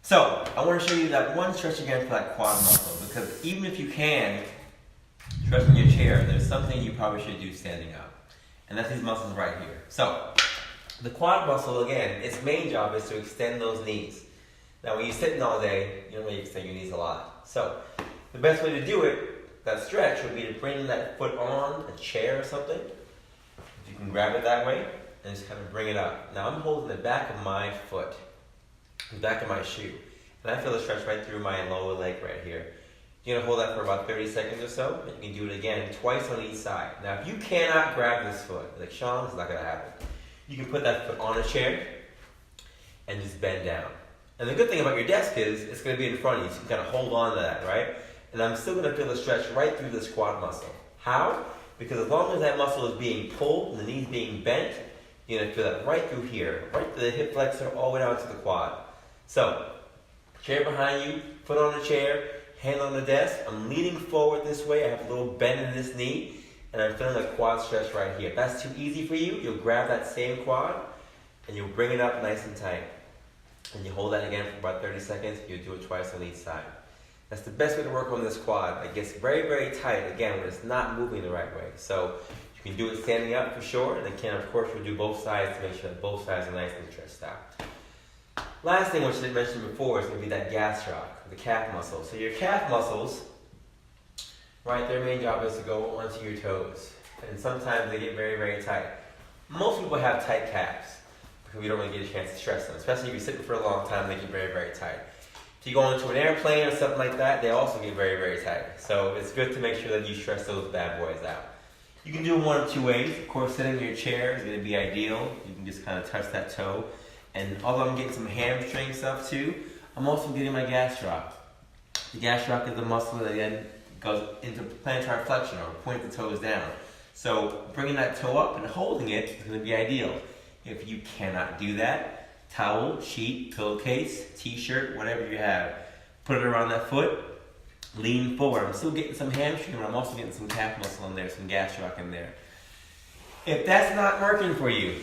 So I want to show you that one stretch again for that quad muscle, because even if you can stretch in your chair, there's something you probably should do standing up. And that's these muscles right here. So the quad muscle, again, its main job is to extend those knees. Now when you're sitting all day, you don't really extend your knees a lot. So the best way to do it, that stretch, would be to bring that foot on a chair or something. If you can grab it that way, and just kind of bring it up. Now I'm holding the back of my foot, the back of my shoe, and I feel a stretch right through my lower leg right here. You're gonna hold that for about 30 seconds or so, and you can do it again twice on each side. Now if you cannot grab this foot, like Sean, it's not gonna happen. You can put that foot on a chair and just bend down. And the good thing about your desk is it's gonna be in front of you, so you can kind of hold on to that, right? And I'm still gonna feel a stretch right through this quad muscle. How? Because as long as that muscle is being pulled and the knee's being bent, you're gonna feel that right through here, right to the hip flexor, all the way down to the quad. So, chair behind you, foot on the chair, hand on the desk. I'm leaning forward this way. I have a little bend in this knee, and I'm feeling a quad stretch right here. If that's too easy for you, you'll grab that same quad, and you'll bring it up nice and tight. And you hold that again for about 30 seconds. You'll do it twice on each side. That's the best way to work on this quad. It gets very, very tight, again, when it's not moving the right way. So you can do it standing up for sure, and again, of course, we'll do both sides to make sure that both sides are nice and stretched out. Last thing, which I mentioned before, is going to be that gastroc, the calf muscle. So your calf muscles, right, their main job is to go onto your toes. And sometimes they get very, very tight. Most people have tight calves because we don't really get a chance to stretch them. Especially if you're sitting for a long time, they get very, very tight. If you go into an airplane or something like that, they also get very, very tight. So it's good to make sure that you stretch those bad boys out. You can do it one of two ways. Of course, sitting in your chair is going to be ideal. You can just kind of touch that toe. And although I'm getting some hamstring stuff too, I'm also getting my gastroc. The gastroc is the muscle that then goes into plantar flexion, or point the toes down. So bringing that toe up and holding it is going to be ideal. If you cannot do that, towel, sheet, pillowcase, t-shirt, whatever you have, put it around that foot, lean forward. I'm still getting some hamstring, but I'm also getting some calf muscle in there, some gastroc in there. If that's not working for you,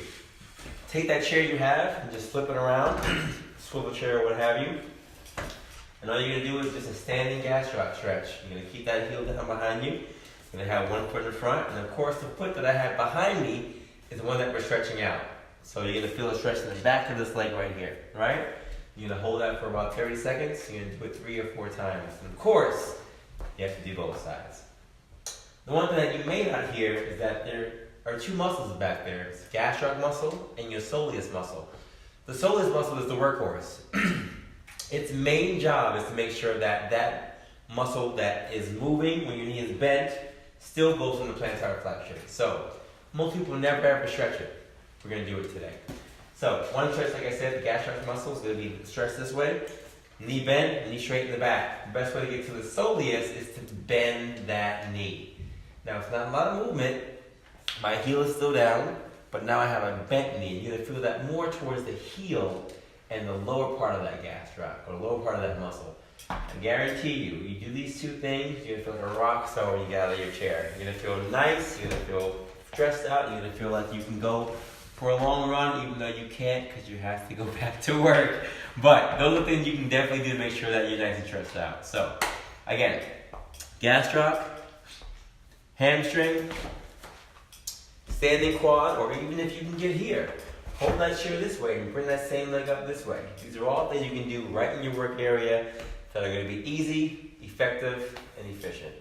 take that chair you have and just flip it around, swivel chair or what have you. And all you're going to do is just a standing gastroc stretch. You're going to keep that heel down behind you. You're going to have one foot in front. And of course, the foot that I have behind me is the one that we're stretching out. So you're going to feel a stretch in the back of this leg right here, right? You're going to hold that for about 30 seconds. You're going to do it 3 or 4 times. And of course, you have to do both sides. The one thing that you may not hear is that there are 2 muscles back there. It's the gastroc muscle and your soleus muscle. The soleus muscle is the workhorse. Its main job is to make sure that that muscle that is moving when your knee is bent still goes into plantar flexion. So most people never ever stretch it. We're going to do it today. So one stretch, like I said, the gastroc muscle is going to be stretched this way. Knee bend, knee straight in the back. The best way to get to the soleus is to bend that knee. Now it's not a lot of movement. My heel is still down, but now I have a bent knee. You're going to feel that more towards the heel and the lower part of that gastroc, or the lower part of that muscle. I guarantee you, you do these 2 things, you're going to feel like a rock star when you get out of your chair. You're going to feel nice, you're going to feel stressed out, you're going to feel like you can go for a long run, even though you can't because you have to go back to work. But those are things you can definitely do to make sure that you're nice and stressed out. So, again, gastroc, hamstring, standing quad, or even if you can get here, hold that chair this way and bring that same leg up this way. These are all things you can do right in your work area that are going to be easy, effective, and efficient.